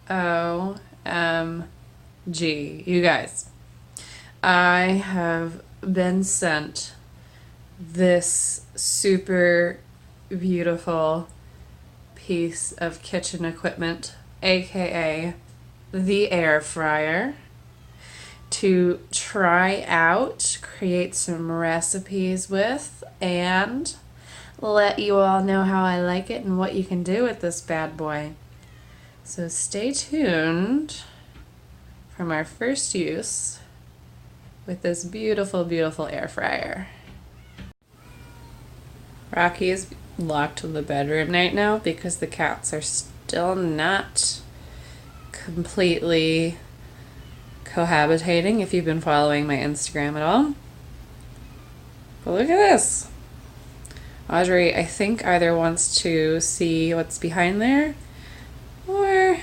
OMG, you guys. I have been sent this super beautiful piece of kitchen equipment, aka the air fryer, to try out, create some recipes with, and let you all know how I like it and what you can do with this bad boy. So stay tuned from our first use with this beautiful, beautiful air fryer. Rocky is locked in the bedroom right now because the cats are still not completely cohabitating, if you've been following my Instagram at all. But look at this. Audrey, I think, either wants to see what's behind there, or,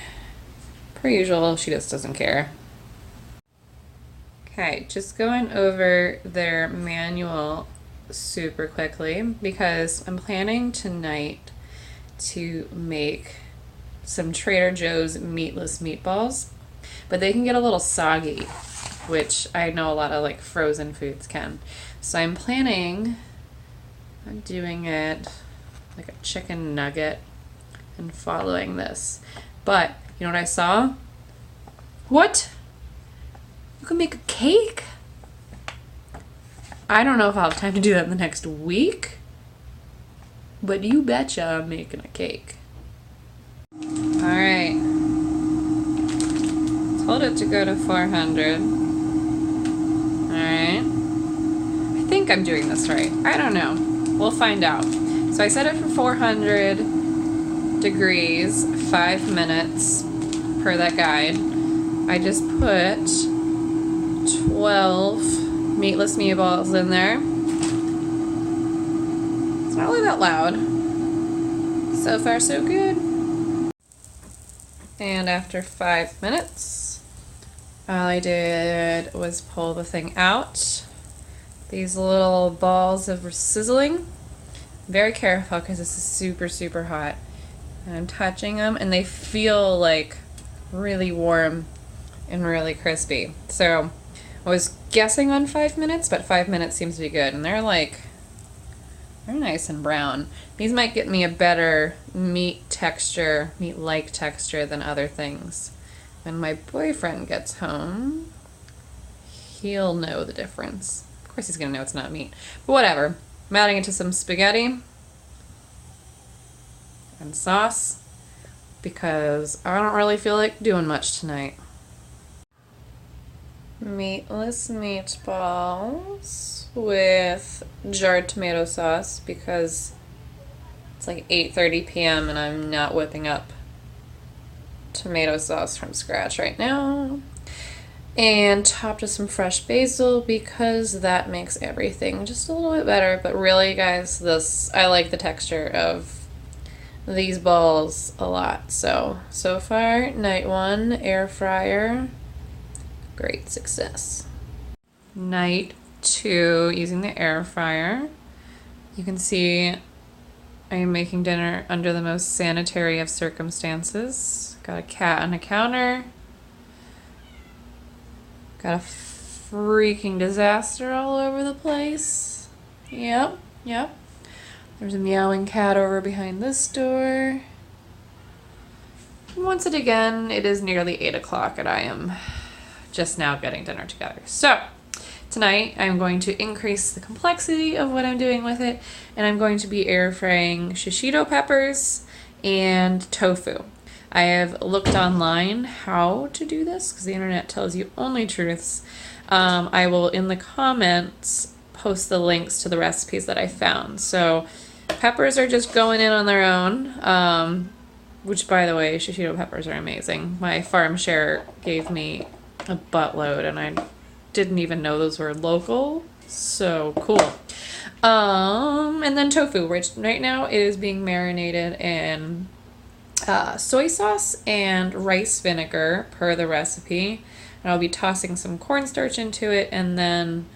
per usual, she just doesn't care. Okay, just going over their manual super quickly because I'm planning tonight to make some Trader Joe's meatless meatballs, but they can get a little soggy, which I know a lot of like frozen foods can. So I'm planning on doing it like a chicken nugget and following this. But you know what I saw? What? You can make a cake? I don't know if I'll have time to do that in the next week, but you betcha I'm making a cake. Alright. Told it to go to 400. Alright. I think I'm doing this right. I don't know. We'll find out. So I set it for 400 degrees, 5 minutes per that guide. I just put 12 meatless meatballs in there. It's not really that loud. So far, so good. And after 5 minutes, all I did was pull the thing out. These little balls of sizzling. Very careful because this is super, super hot. And I'm touching them and they feel like really warm and really crispy. So I was guessing on 5 minutes, but 5 minutes seems to be good. And they're nice and brown. These might get me a better meat texture, meat-like texture than other things. When my boyfriend gets home, he'll know the difference. Of course he's gonna know it's not meat. But whatever. I'm adding it to some spaghetti and sauce because I don't really feel like doing much tonight. Meatless meatballs with jarred tomato sauce because it's like 8:30 p.m. and I'm not whipping up tomato sauce from scratch right now. And topped with some fresh basil because that makes everything just a little bit better. But really, guys, I like the texture of these balls a lot. So far, night 1, air fryer, great success. Night 2, using the air fryer. You can see I am making dinner under the most sanitary of circumstances. Got a cat on the counter. Got a freaking disaster all over the place. Yep. There's a meowing cat over behind this door. And once again, it is nearly 8 o'clock and I am just now getting dinner together. So tonight I'm going to increase the complexity of what I'm doing with it, and I'm going to be air frying shishito peppers and tofu. I have looked online how to do this because the internet tells you only truths. I will, in the comments, post the links to the recipes that I found. So peppers are just going in on their own, which, by the way, shishito peppers are amazing. My farm share gave me a buttload and I didn't even know those were local. So cool. And then tofu, which right now is being marinated in soy sauce and rice vinegar per the recipe. And I'll be tossing some cornstarch into it and then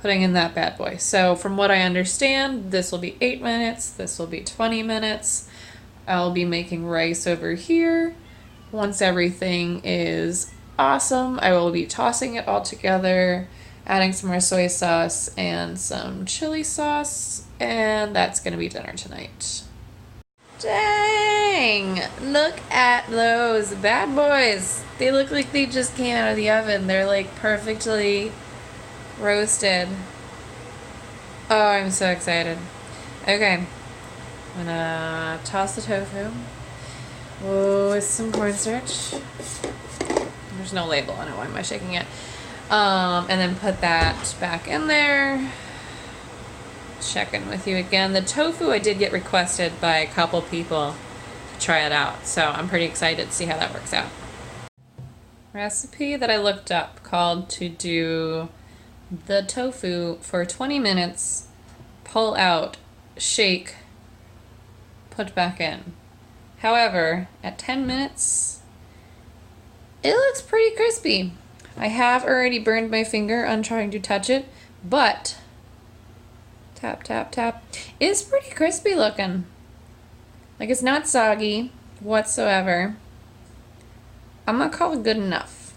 putting in that bad boy. So from what I understand, this will be 8 minutes. This will be 20 minutes. I'll be making rice over here Once everything is awesome, I will be tossing it all together, adding some more soy sauce and some chili sauce, and that's gonna be dinner tonight. Dang! Look at those bad boys. They look like they just came out of the oven. They're like perfectly roasted. Oh, I'm so excited. Okay. I'm gonna toss the tofu with some cornstarch. There's no label on it. Why am I shaking it? And then put that back in there. Check in with you again. The tofu I did get requested by a couple people to try it out, so I'm pretty excited to see how that works out. Recipe that I looked up called to do the tofu for 20 minutes, pull out, shake, put back in. However, at 10 minutes, it looks pretty crispy. I have already burned my finger on trying to touch it, but tap, tap, tap. It's pretty crispy looking. Like, it's not soggy whatsoever. I'm gonna call it good enough.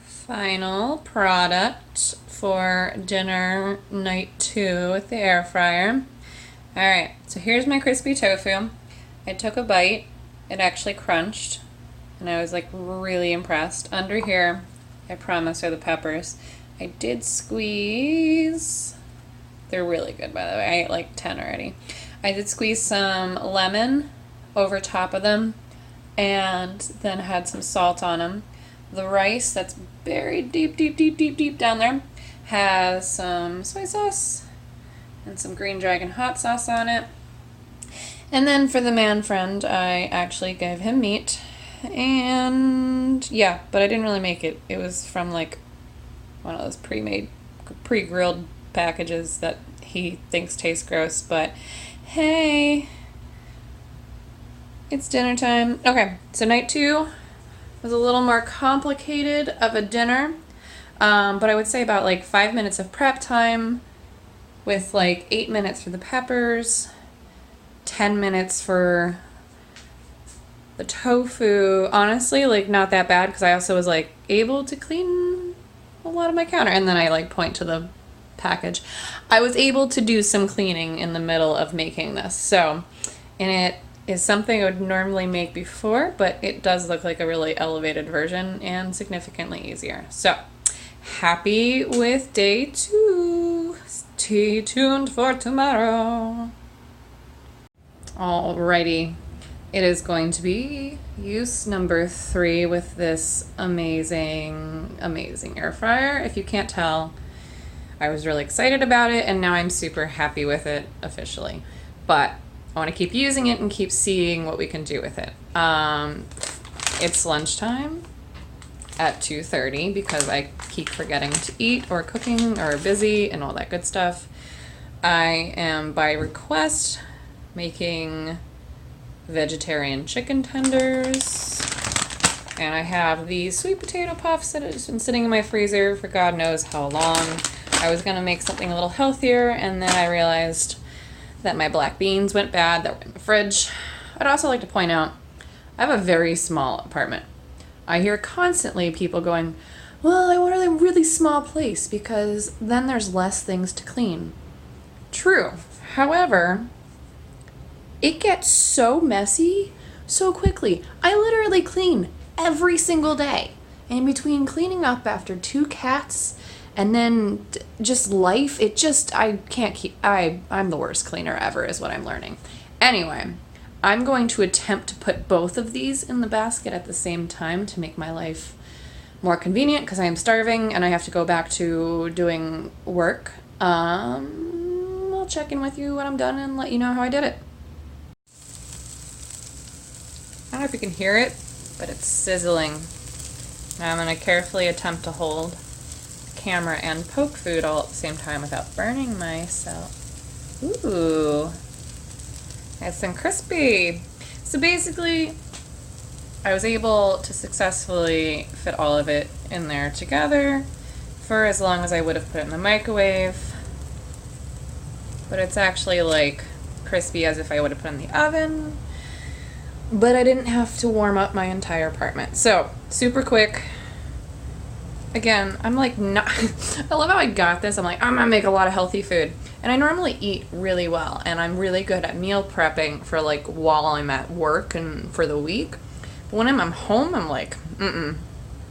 Final product for dinner night 2 with the air fryer. Alright, so here's my crispy tofu. I took a bite. It actually crunched, and I was like really impressed. Under here, I promise, are the peppers. I did squeeze. They're really good, by the way. I ate like 10 already. I did squeeze some lemon over top of them and then had some salt on them. The rice that's buried deep, deep, deep, deep, deep down there has some soy sauce and some green dragon hot sauce on it. And then for the man friend, I actually gave him meat. And yeah, but I didn't really make it. It was from like one of those pre-made, pre-grilled packages that he thinks taste gross, but hey, it's dinner time. Okay, so night 2 was a little more complicated of a dinner, but I would say about like 5 minutes of prep time with like 8 minutes for the peppers, 10 minutes for the tofu. Honestly, like not that bad, because I also was like able to clean a lot of my counter, and then I like point to the package. I was able to do some cleaning in the middle of making this, so, and it is something I would normally make before, but it does look like a really elevated version and significantly easier. So happy with day 2. Stay tuned for tomorrow. Alrighty, it is going to be use number 3 with this amazing air fryer. If you can't tell, I was really excited about it, and now I'm super happy with it officially. But I want to keep using it and keep seeing what we can do with it. It's lunchtime at 2:30 because I keep forgetting to eat or cooking or busy and all that good stuff. I am, by request, making vegetarian chicken tenders. And I have these sweet potato puffs that have just been sitting in my freezer for God knows how long. I was gonna make something a little healthier, and then I realized that my black beans went bad that were in the fridge. I'd also like to point out, I have a very small apartment. I hear constantly people going, well, I want a really small place because then there's less things to clean. True. However, it gets so messy so quickly. I literally clean every single day. And between cleaning up after 2 cats and then just life, I can't keep, I'm the worst cleaner ever is what I'm learning. Anyway, I'm going to attempt to put both of these in the basket at the same time to make my life more convenient because I am starving and I have to go back to doing work. I'll check in with you when I'm done and let you know how I did it. I don't know if you can hear it, but it's sizzling. Now I'm going to carefully attempt to hold the camera and poke food all at the same time without burning myself. Ooh, nice and crispy. So basically, I was able to successfully fit all of it in there together for as long as I would have put it in the microwave. But it's actually like crispy as if I would have put it in the oven. but I didn't have to warm up my entire apartment. So, super quick. Again, I'm like not, I love how I got this. I'm like, I'm gonna make a lot of healthy food. And I normally eat really well, and I'm really good at meal prepping for like while I'm at work and for the week. But when I'm home, I'm like,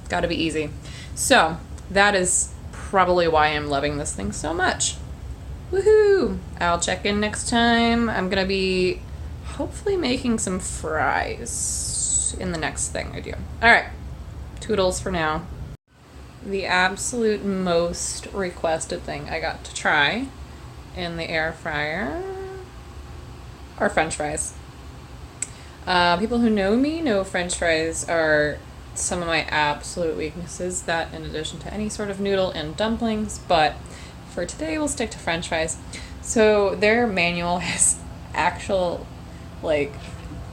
gotta be easy. So, that is probably why I'm loving this thing so much. Woohoo! I'll check in next time. I'm gonna be hopefully making some fries in the next thing I do. Alright, toodles for now. The absolute most requested thing I got to try in the air fryer are French fries. People who know me know French fries are some of my absolute weaknesses, that in addition to any sort of noodle and dumplings, but for today we'll stick to French fries. So their manual has actual, like,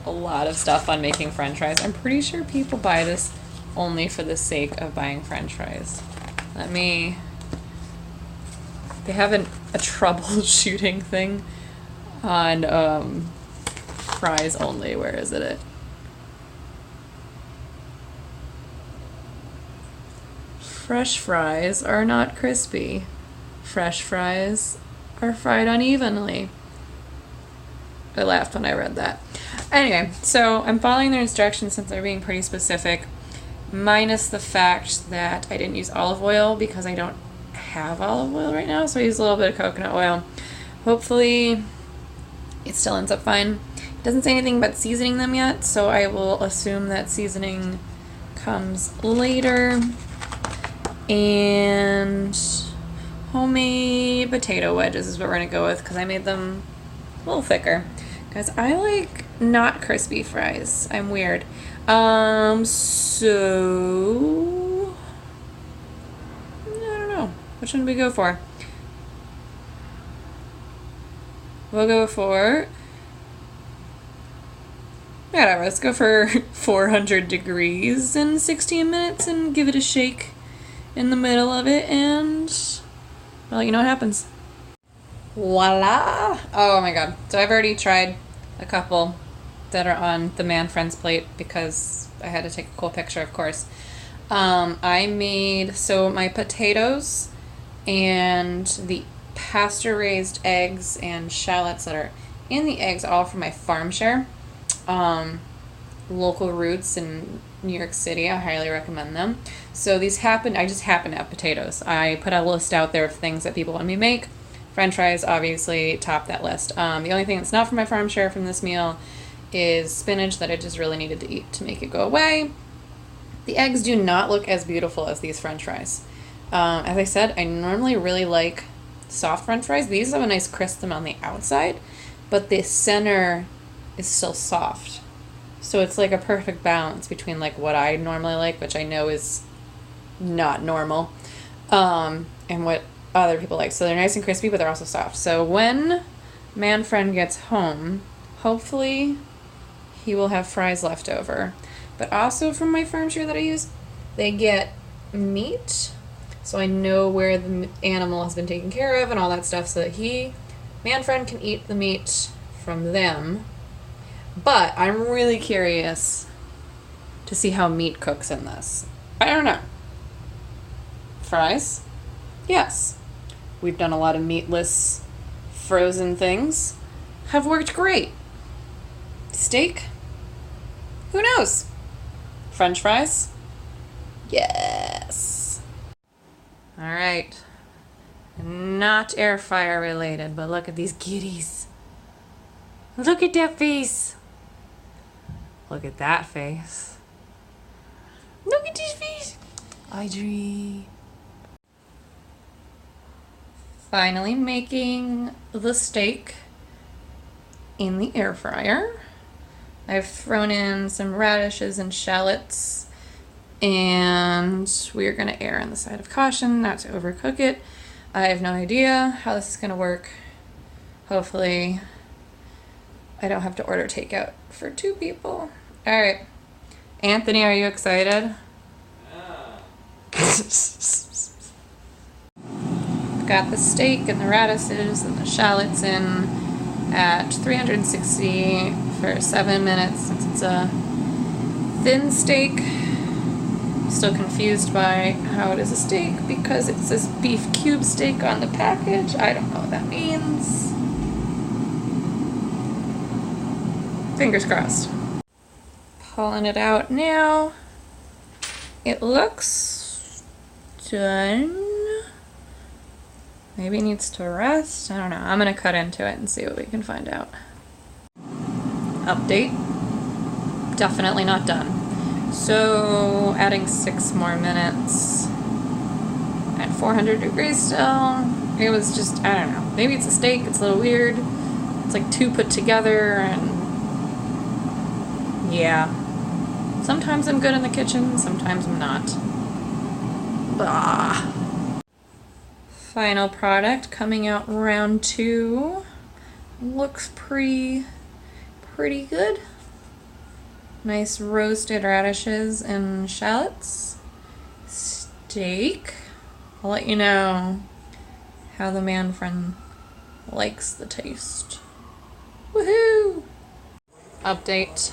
a lot of stuff on making French fries. I'm pretty sure people buy this only for the sake of buying French fries. They have a troubleshooting thing on fries only. Where is it? Fresh fries are not crispy. Fresh fries are fried unevenly. I laughed when I read that. Anyway, so I'm following their instructions since they're being pretty specific, minus the fact that I didn't use olive oil because I don't have olive oil right now, so I use a little bit of coconut oil. Hopefully it still ends up fine. It doesn't say anything about seasoning them yet, so I will assume that seasoning comes later. And homemade potato wedges is what we're gonna go with because I made them a little thicker. Guys, I like not crispy fries. I'm weird. So I don't know. Which one do we go for? We'll go for whatever. Let's go for 400 degrees in 16 minutes and give it a shake in the middle of it, and well, you know what happens. Voila! Oh my god. So I've already tried a couple that are on the Man Friend's plate because I had to take a cool picture, of course. I made, so my potatoes and the pasture-raised eggs and shallots that are in the eggs, all from my farm share. Local roots in New York City. I highly recommend them. So these I just happen to have potatoes. I put a list out there of things that people want me to make. French fries obviously top that list. The only thing that's not from my farm share from this meal is spinach that I just really needed to eat to make it go away. The eggs do not look as beautiful as these French fries. As I said, I normally really like soft French fries. These have a nice crispness on the outside, but the center is still soft. So it's like a perfect balance between like what I normally like, which I know is not normal, and what other people like. So they're nice and crispy, but they're also soft. So when Man Friend gets home, hopefully he will have fries left over. But also from my farm share that I use, they get meat. So I know where the animal has been taken care of and all that stuff, so that Man Friend can eat the meat from them. But I'm really curious to see how meat cooks in this. I don't know. Fries? Yes. We've done a lot of meatless frozen things. Have worked great. Steak? Who knows? French fries? Yes. All right. Not air fryer related, but look at these kitties. Look at that face. Look at that face. Look at this face. Audrey. Finally making the steak in the air fryer. I've thrown in some radishes and shallots, and we're going to err on the side of caution not to overcook it. I have no idea how this is going to work. Hopefully I don't have to order takeout for 2 people. All right. Anthony, are you excited? Got the steak and the radishes and the shallots in. at 360 for 7 minutes since it's a thin steak. Still confused by how it is a steak because it says beef cube steak on the package. I don't know what that means. Fingers crossed. Pulling it out now. It looks done. Maybe it needs to rest. I don't know. I'm gonna cut into it and see what we can find out. Update. Definitely not done. So adding 6 more minutes at 400 degrees still. It was just, I don't know. Maybe it's a steak. It's a little weird. It's like 2 put together and yeah. Sometimes I'm good in the kitchen, sometimes I'm not. Bah. Final product coming out round 2. Looks pretty good. Nice roasted radishes and shallots. Steak. I'll let you know how the man friend likes the taste. Woohoo! Update.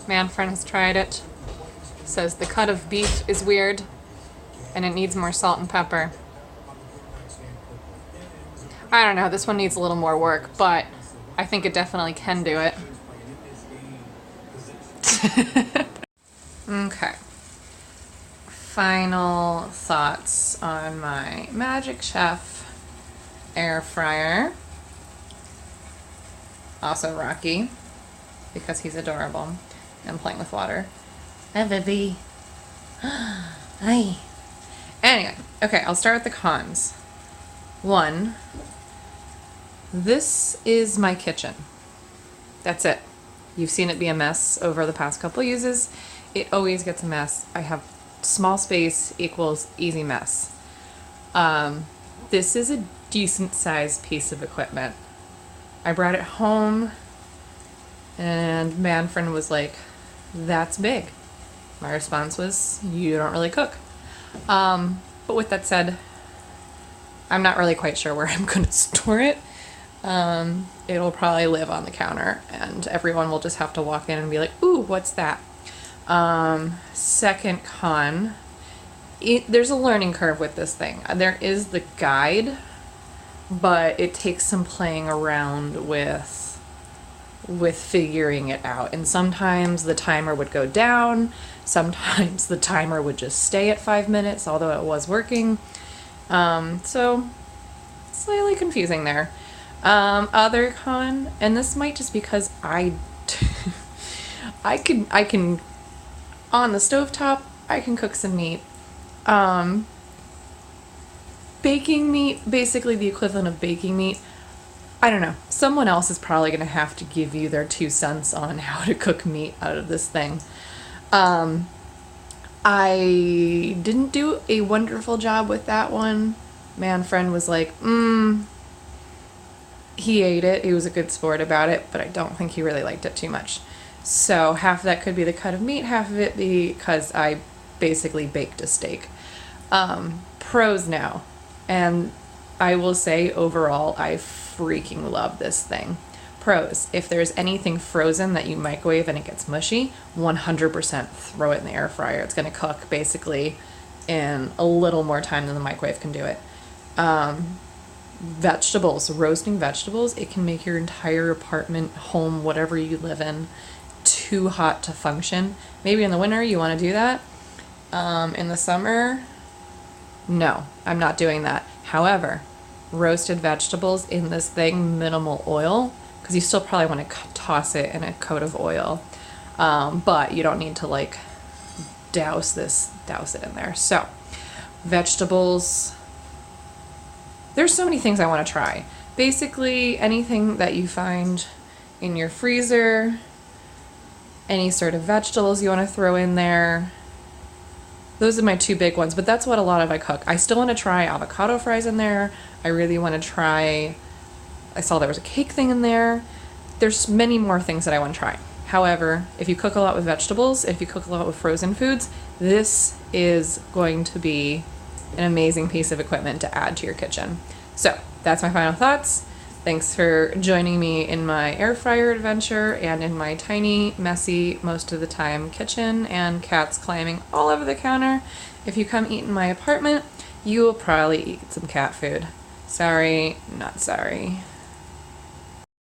Man friend has tried it. Says the cut of beef is weird and it needs more salt and pepper. I don't know, this one needs a little more work, but I think it definitely can do it. Okay. Final thoughts on my Magic Chef air fryer. Also Rocky, because he's adorable and playing with water. Hi, baby. Hi. Anyway, okay, I'll start with the cons. 1, this is my kitchen. That's it. You've seen it be a mess over the past couple uses. It always gets a mess. I have small space equals easy mess. This is a decent sized piece of equipment. I brought it home and Manfred was like, that's big. My response was, you don't really cook. But with that said, I'm not really quite sure where I'm going to store it. It'll probably live on the counter and everyone will just have to walk in and be like, ooh, what's that? Second con, there's a learning curve with this thing. There is the guide, but it takes some playing around with figuring it out. And sometimes the timer would go down. Sometimes the timer would just stay at 5 minutes, although it was working. So slightly confusing there. Other con, and this might just because I can on the stovetop, I can cook some meat. Baking meat, basically the equivalent of baking meat. I don't know. Someone else is probably going to have to give you their 2 cents on how to cook meat out of this thing. I didn't do a wonderful job with that one. Manfred was like, he ate it. He was a good sport about it, but I don't think he really liked it too much. So half of that could be the cut of meat, half of it because I basically baked a steak. Pros now, and I will say overall, I freaking love this thing. Pros, if there's anything frozen that you microwave and it gets mushy, 100% throw it in the air fryer. It's going to cook basically in a little more time than the microwave can do it. Vegetables, roasting vegetables, it can make your entire apartment, home, whatever you live in, too hot to function. Maybe in the winter you want to do that. In the summer, no, I'm not doing that. However, roasted vegetables in this thing, minimal oil, because you still probably want to toss it in a coat of oil, but you don't need to like douse it in there. So vegetables, there's so many things I want to try. Basically anything that you find in your freezer, any sort of vegetables you want to throw in there. Those are my 2 big ones, but that's what a lot of I cook. I still want to try avocado fries in there. I really want to try, I saw there was a cake thing in there. There's many more things that I want to try. However, if you cook a lot with vegetables, if you cook a lot with frozen foods, this is going to be an amazing piece of equipment to add to your kitchen. So that's my final thoughts. Thanks for joining me in my air fryer adventure and in my tiny, messy, most of the time kitchen and cats climbing all over the counter. If you come eat in my apartment, you will probably eat some cat food. Sorry, not sorry.